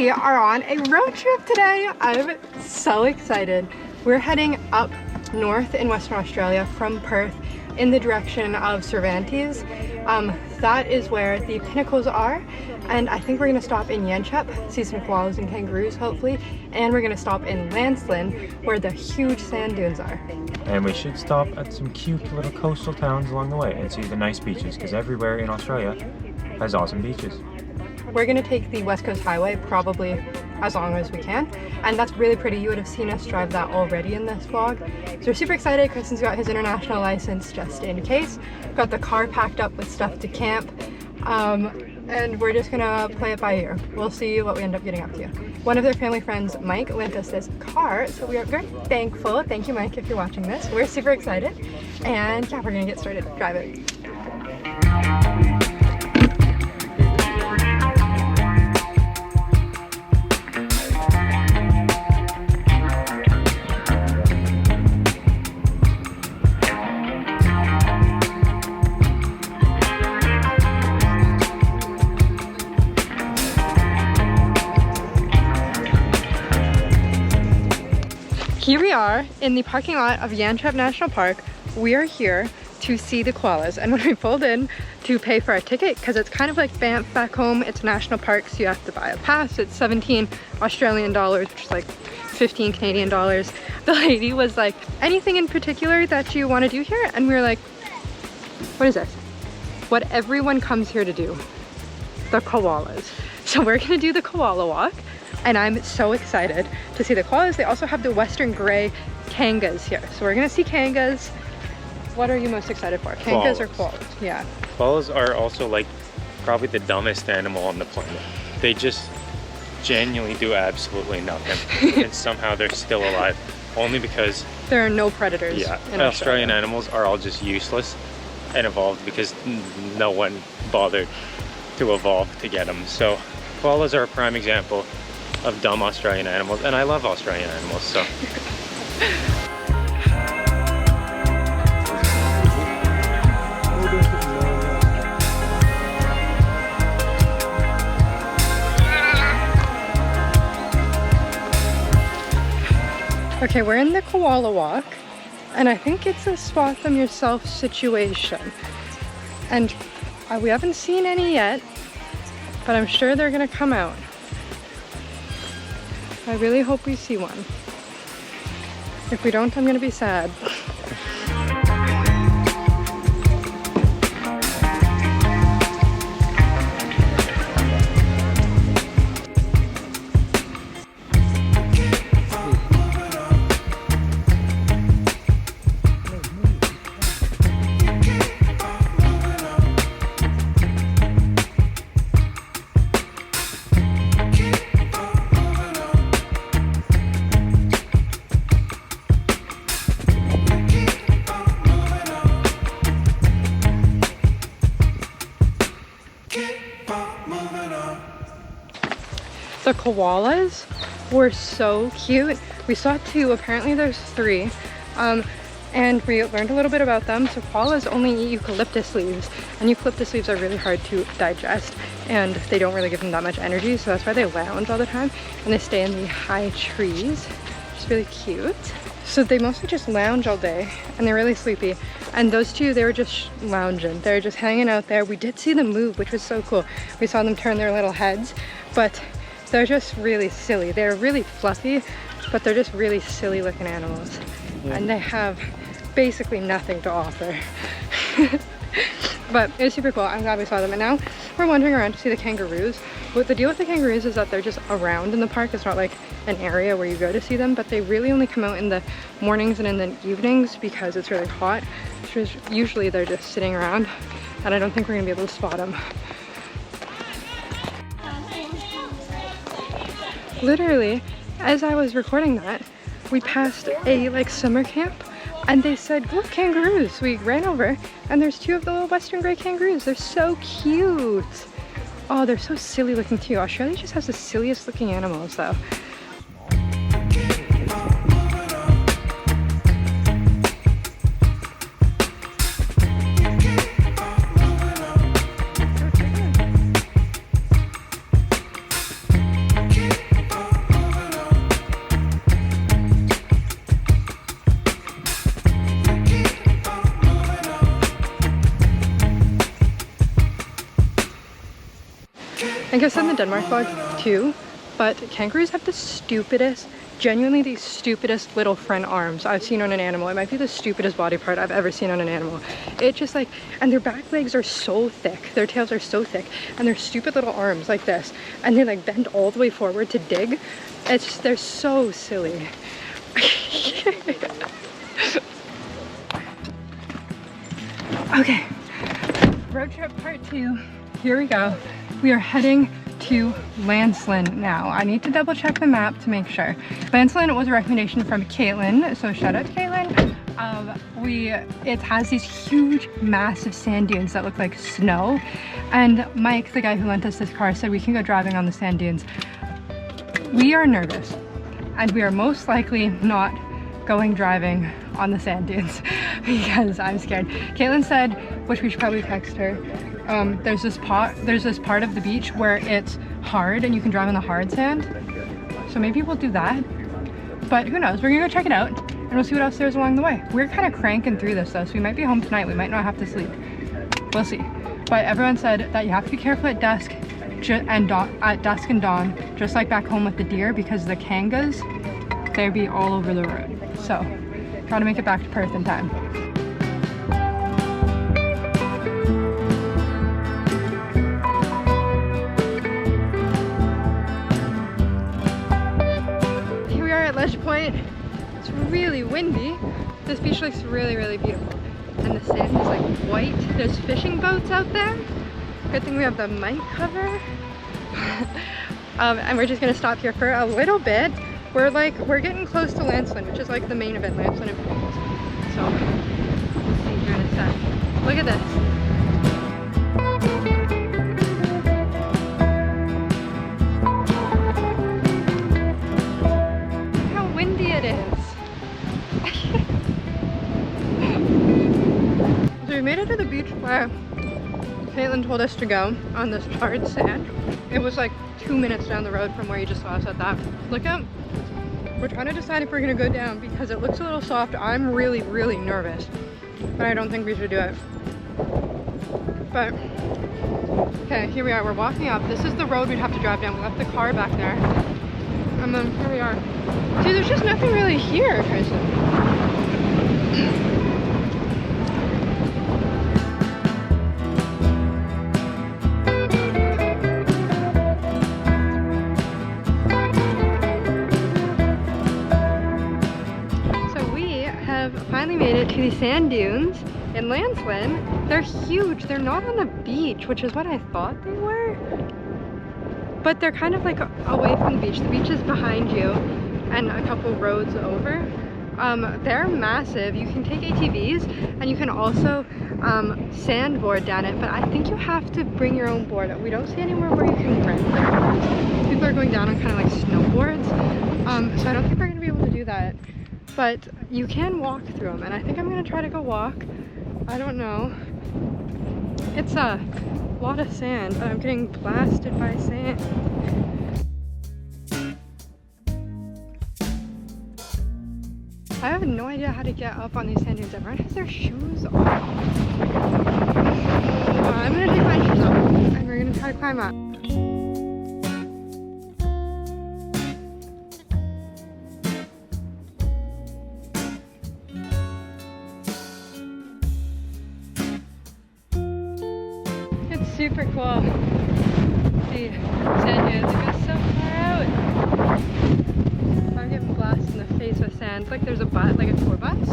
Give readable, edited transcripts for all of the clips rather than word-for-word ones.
We are on a road trip today. I'm so excited. We're heading up north in Western Australia from Perth in the direction of Cervantes. That is where the Pinnacles are, and I think we're going to stop in Yanchep, see some koalas and kangaroos hopefully, and we're going to stop in Lancelin where the huge sand dunes are. And we should stop at some cute little coastal towns along the way and see the nice beaches, because everywhere in Australia has awesome beaches. We're going to take the West Coast Highway probably as long as we can, and that's really pretty. You would have seen us drive that already in this vlog. So we're super excited. Carson's got his international license just in case. Got the car packed up with stuff to camp, and we're just gonna play it by ear. We'll see what we end up getting up to. One of their family friends, Mike, lent us this car, so we are very thankful. Thank you, Mike, if you're watching this. We're super excited, and yeah, we're gonna get started driving. Here we are in the parking lot of Yanchep National Park. We are here to see the koalas, and when we pulled in to pay for our ticket, because it's kind of like Banff back home, it's a national park, so you have to buy a pass. It's 17 Australian dollars, which is like 15 Canadian dollars. The lady was like, anything in particular that you want to do here? And we were like, what is this? What everyone comes here to do, the koalas. So we're gonna do the koala walk, and I'm so excited to see the koalas. They also have the western gray kangas here. So we're gonna see kangas. What are you most excited for? Kangas or koalas? Yeah. Koalas are also like probably the dumbest animal on the planet. They just genuinely do absolutely nothing. And somehow they're still alive. Only because there are no predators. Yeah, in Australian animals are all just useless and evolved because no one bothered to evolve to get them. So koalas are a prime example of dumb Australian animals, and I love Australian animals, so. Okay, we're in the koala walk, and I think it's a spot them yourself situation. And we haven't seen any yet, but I'm sure they're gonna come out. I really hope we see one. If we don't, I'm gonna be sad. The koalas were so cute. We saw two, apparently there's three, and we learned a little bit about them. So koalas only eat eucalyptus leaves, and eucalyptus leaves are really hard to digest, and they don't really give them that much energy, so that's why they lounge all the time, and they stay in the high trees, which is really cute. So they mostly just lounge all day, and they're really sleepy. And those two, they were just lounging. They were just hanging out there. We did see them move, which was so cool. We saw them turn their little heads, but they're just really silly. They're really fluffy, but they're just really silly looking animals. Yeah. And they have basically nothing to offer. But it was super cool. I'm glad we saw them. And now we're wandering around to see the kangaroos. But the deal with the kangaroos is that they're just around in the park. It's not like an area where you go to see them, but they really only come out in the mornings and in the evenings because it's really hot. So usually they're just sitting around, and I don't think we're gonna be able to spot them. Literally, as I was recording that, we passed a like summer camp, and they said, look, kangaroos. We ran over, and there's two of the little western gray kangaroos. They're so cute. Oh, they're so silly looking too. Australia just has the silliest looking animals though. think I've said in the Denmark vlog too, but kangaroos have the stupidest, genuinely the stupidest little front arms I've seen on an animal. It might be the stupidest body part I've ever seen on an animal. It just like, and their back legs are so thick, their tails are so thick, and their stupid little arms like this, and they like bend all the way forward to dig. It's just, they're so silly. Okay, road trip part 2, here we go. We are heading to Lancelin now. I need to double check the map to make sure. Lancelin was a recommendation from Caitlin, so shout out to Caitlin. It has these huge, massive sand dunes that look like snow. And Mike, the guy who lent us this car, said we can go driving on the sand dunes. We are nervous, and we are most likely not going driving on the sand dunes because I'm scared. Caitlin said, which we should probably text her, there's this part of the beach where it's hard and you can drive on the hard sand. So maybe we'll do that. But who knows? We're gonna go check it out and we'll see what else there's along the way. We're kind of cranking through this though, so we might be home tonight. We might not have to sleep. We'll see. But everyone said that you have to be careful at dusk and dawn, just like back home with the deer, because the kangas, they'd be all over the road. So try to make it back to Perth in time. Here we are at Ledge Point. It's really windy. This beach looks really, really beautiful. And the sand is like white. There's fishing boats out there. Good thing we have the mic cover. And we're just gonna stop here for a little bit. We're getting close to Lancelin, which is like the main event, Lancelin and Pinnacles. So we'll see here in a sec. Look at this. Look how windy it is. So we made it to the beach where Caitlin told us to go on this hard sand. It was like 2 minutes down the road from where you just saw us at that. Look out. We're trying to decide if we're gonna go down because it looks a little soft. I'm really, really nervous, but I don't think we should do it. But, okay, here we are. We're walking up. This is the road we'd have to drive down. We left the car back there. And then here we are. See, there's just nothing really here, Carson. Finally made it to the sand dunes in Lancelin. They're huge. They're not on the beach, which is what I thought they were. But they're kind of like away from the beach. The beach is behind you and a couple roads over. They're massive. You can take ATVs and you can also sandboard down it, but I think you have to bring your own board. We don't see anywhere where you can rent them. People are going down on kind of like snowboards. So I don't think we're gonna be able to do that. But you can walk through them, and I think I'm gonna try to go walk. I don't know. It's a lot of sand, but I'm getting blasted by sand. I have no idea how to get up on these sand dunes. Everyone has their shoes on. I'm gonna take my shoes off, and we're gonna try to climb up. Super cool. See, sand dunes, it goes so far out. I'm getting blasted in the face with sand. It's like there's a bus, like a tour bus.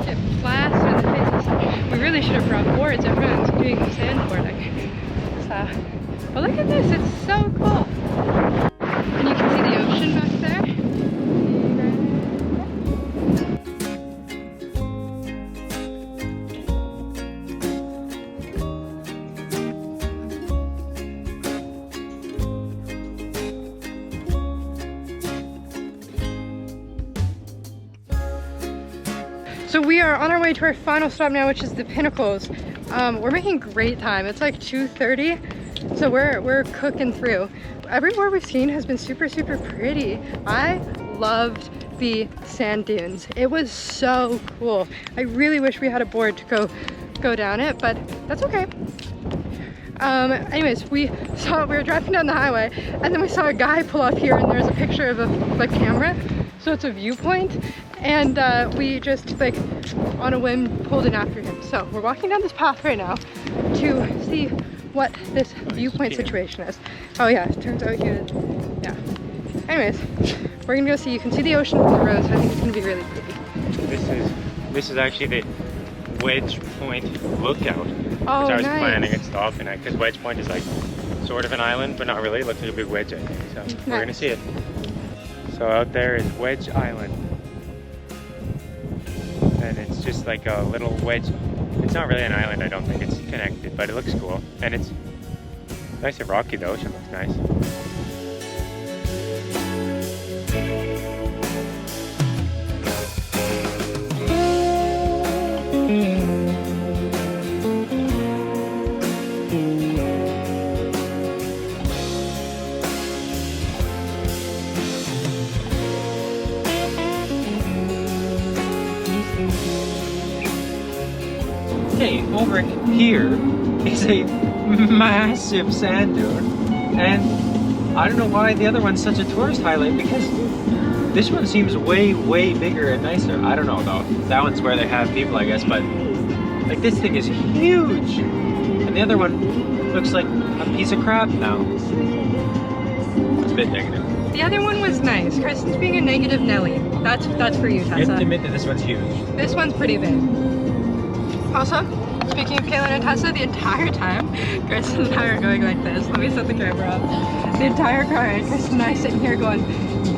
Get blasted in the face with sand. We really should have brought boards. Everyone's doing sandboarding. So, but look at this, it's so cool. And you can see the ocean back there. So we are on our way to our final stop now, which is the Pinnacles. We're making great time. It's like 2:30, so we're cooking through. Everywhere we've seen has been super, super pretty. I loved the sand dunes. It was so cool. I really wish we had a board to go go down it, but that's okay. Anyways, we were driving down the highway and then we saw a guy pull up here and there's a picture of the camera. So it's a viewpoint, and we just like on a whim pulled in after him. So we're walking down this path right now to see what this viewpoint situation is. Oh yeah, it turns out here, yeah. Anyways, we're gonna go see, you can see the ocean from the road, so I think it's gonna be really pretty. This is actually the Wedge Point lookout, Oh, which I was nice. planning at stopping at, because Wedge Point is like sort of an island, but not really. It looks like a big wedge, I think. So we're gonna see it. So out there is Wedge Island, and it's just like a little wedge. It's not really an island, I don't think. It's connected, but it looks cool, and it's nice and rocky. The ocean looks nice. Okay, over here is a massive sand dune, and I don't know why the other one's such a tourist highlight, because this one seems way bigger and nicer. I don't know though. That one's where they have people, I guess, but like this thing is huge, and the other one looks like a piece of crap now. It's a bit negative. The other one was nice. Carson's being a negative Nelly. That's for you, Tessa. You have to admit that this one's huge. This one's pretty big. Also, speaking of Kaylin and Tessa, the entire time, Carson and I are going like this. Let me set the camera up. The entire car, and Carson and I sitting here going,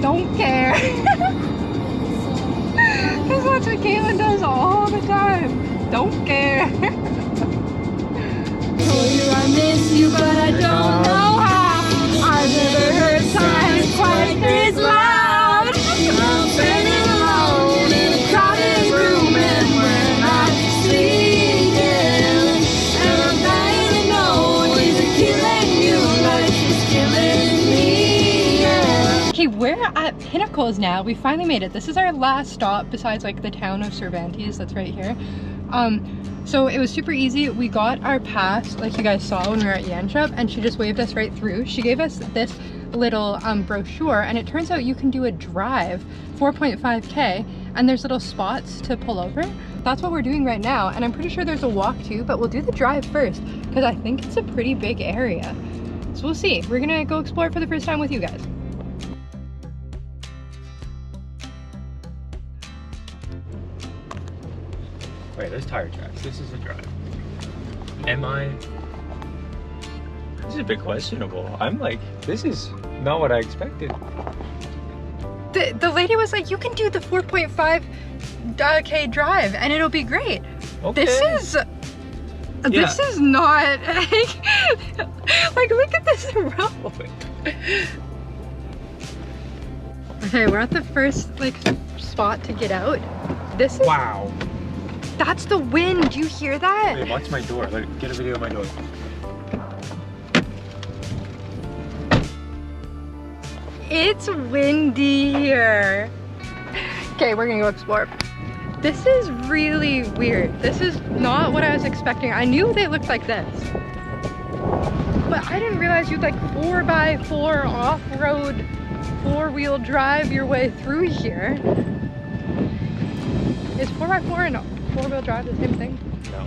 don't care. Because that's what Kaylin does all the time. Don't care. Told you I miss you, but I don't know how. I've never heard silence quite this loud. I'm standing alone in a crowded room, and when I sleep, and I'm dying to know, is it killing you like it's killing me? Yeah. Okay, we're at Pinnacles now. We finally made it. This is our last stop besides like the town of Cervantes that's right here. So it was super easy. We got our pass, like you guys saw when we were at Yanchep, and she just waved us right through. She gave us this little brochure, and it turns out you can do a drive, 4.5K, and there's little spots to pull over. That's what we're doing right now, and I'm pretty sure there's a walk too, but we'll do the drive first, because I think it's a pretty big area. So we'll see. We're gonna go explore it for the first time with you guys. Wait, there's tire tracks. This is a drive. Am I? This is a bit questionable. I'm like, this is not what I expected. The lady was like, you can do the 4.5K drive and it'll be great. Okay. This is not like look at this road. Okay, we're at the first like spot to get out. This is Wow. That's the wind. Do you hear that? Wait, watch my door. Look, get a video of my door. It's windy here. Okay, we're gonna go explore. This is really weird. This is not what I was expecting. I knew they looked like this, but I didn't realize you'd like 4x4 off-road 4-wheel drive your way through here. Is 4x4 and 4-wheel drive the same thing? No.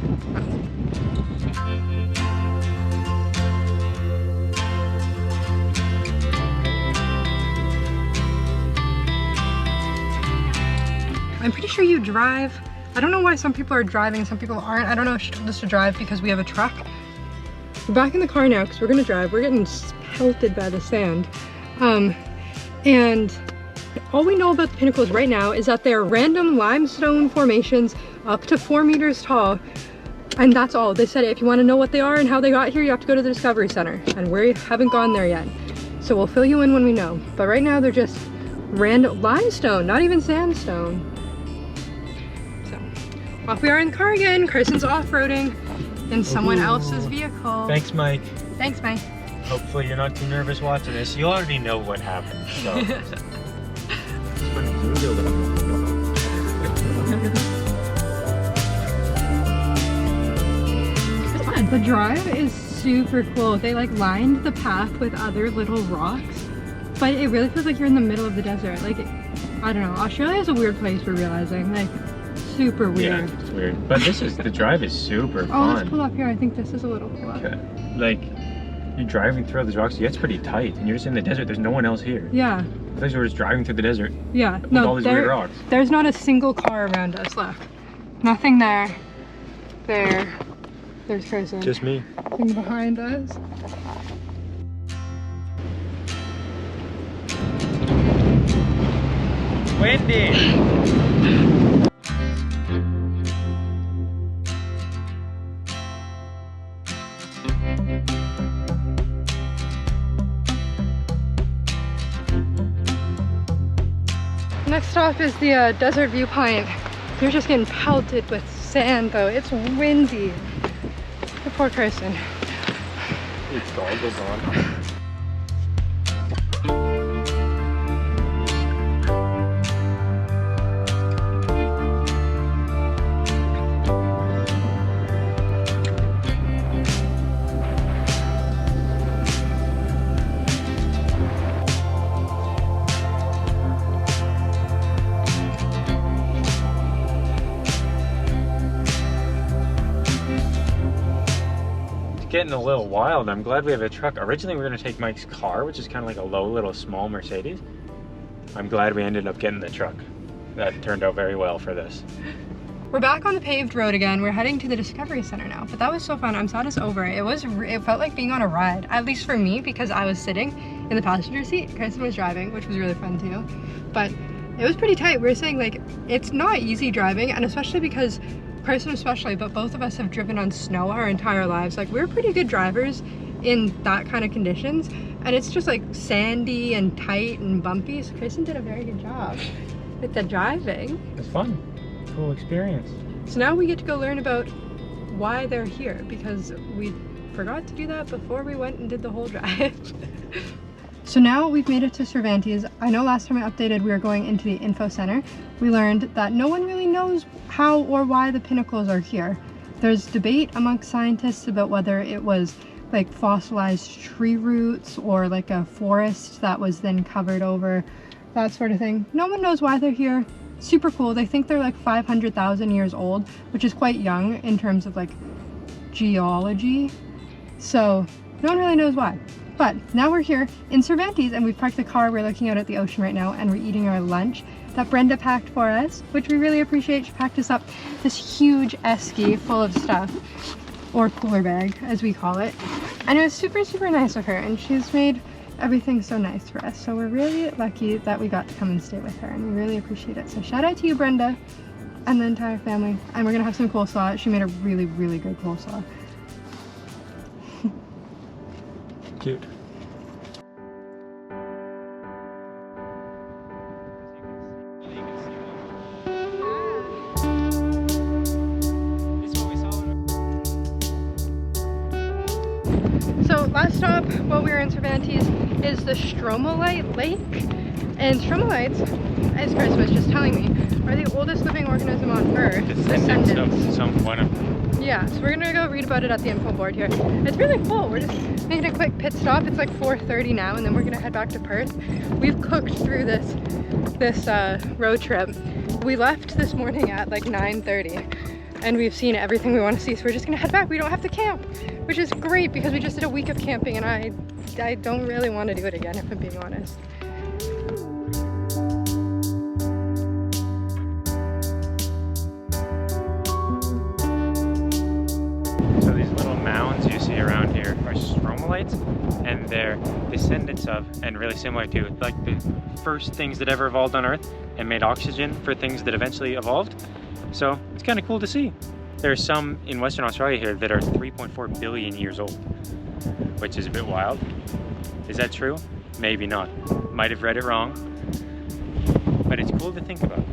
I'm pretty sure you drive. I don't know why some people are driving and some people aren't. I don't know if she told us to drive because we have a truck. We're back in the car now because we're gonna drive. We're getting pelted by the sand. And all we know about the Pinnacles right now is that they're random limestone formations up to 4 meters tall. And that's all. They said if you want to know what they are and how they got here, you have to go to the Discovery Center. And we haven't gone there yet. So we'll fill you in when we know. But right now they're just random limestone, not even sandstone. So off we are in the car again. Carson's off-roading in someone else's vehicle. Thanks, Mike. Thanks, Mike. Hopefully you're not too nervous watching this. You already know what happened, so. drive is super cool. They like lined the path with other little rocks, but it really feels like you're in the middle of the desert. Like, I don't know, Australia is a weird place, we're realizing. Like, super weird. Yeah, it's weird. But the drive is super fun. Oh, let's pull up here. I think this is a little cool. Okay. Like, you're driving through all these rocks, it gets pretty tight, and you're just in the desert, there's no one else here. Yeah. I thought you were just driving through the desert. Yeah. With No, all these weird rocks. There's not a single car around us, look. Nothing there. There. There's Carson. Just me. Nothing behind us. Windy! Next stop is the desert viewpoint. You're just getting pelted with sand though. It's windy. The poor Carson. It's goggles on. Getting a little wild. I'm glad we have a truck. Originally we were going to take Mike's car, which is kind of like a low little small Mercedes. I'm glad we ended up getting the truck. That turned out very well for this. We're back on the paved road again. We're heading to the Discovery Center now, but that was so fun. I'm sad it's over. It felt like being on a ride, at least for me, because I was sitting in the passenger seat. Carson was driving, which was really fun too. But it was pretty tight. We were saying like, it's not easy driving, and especially because Carson especially, but both of us have driven on snow our entire lives. Like, we're pretty good drivers in that kind of conditions, and it's just like sandy and tight and bumpy. So Carson did a very good job with the driving. It's fun. Cool experience. So now we get to go learn about why they're here, because we forgot to do that before we went and did the whole drive. So now we've made it to Cervantes. I know last time I updated we were going into the info center. We learned that no one really knows how or why the pinnacles are here. There's debate amongst scientists about whether it was like fossilized tree roots or like a forest that was then covered over, that sort of thing. No one knows why they're here. Super cool. They think they're like 500,000 years old, which is quite young in terms of like geology. So no one really knows why. But now we're here in Cervantes and we've parked the car. We're looking out at the ocean right now and we're eating our lunch that Brenda packed for us, which we really appreciate. She packed us up this huge esky full of stuff, or cooler bag as we call it. And it was super, super nice of her, and she's made everything so nice for us. So we're really lucky that we got to come and stay with her, and we really appreciate it. So shout out to you, Brenda, and the entire family. And we're gonna have some coleslaw. She made a really, really good coleslaw. Cute. So last stop while we were in Cervantes is the Stromatolite Lake. And Stromatites, as Chris was just telling me, are the oldest living organism on Earth. Descendants of some one of them. Yeah, so we're gonna go read about it at the info board here. It's really cool. We're just making a quick pit stop. It's like 4:30 now, and then we're gonna head back to Perth. We've cooked through this road trip. We left this morning at like 9:30, and we've seen everything we want to see. So we're just gonna head back. We don't have to camp, which is great because we just did a week of camping, and I don't really want to do it again, if I'm being honest. Mounds you see around here are Stromatolites, and they're descendants of, and really similar to, like the first things that ever evolved on Earth and made oxygen for things that eventually evolved. So it's kind of cool to see. There's some in Western Australia here that are 3.4 billion years old, which is a bit wild. Is that true? Maybe not. Might have read it wrong, but it's cool to think about.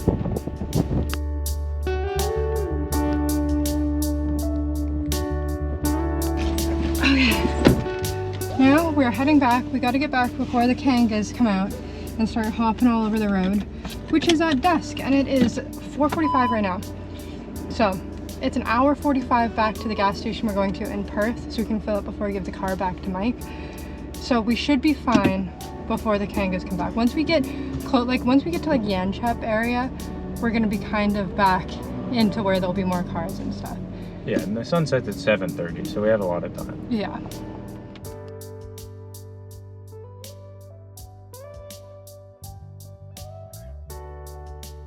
Now we're heading back. We got to get back before the kangas come out and start hopping all over the road, which is at dusk, and it is 4:45 right now. So It's an hour 45 back to the gas station we're going to in Perth, so we can fill it before we give the car back to Mike. So we should be fine before the kangas come back. Once we get once we get to like Yanchep area, we're gonna be kind of back into where there'll be more cars and stuff. Yeah, and the sun sets at 7:30, so we have a lot of time. Yeah.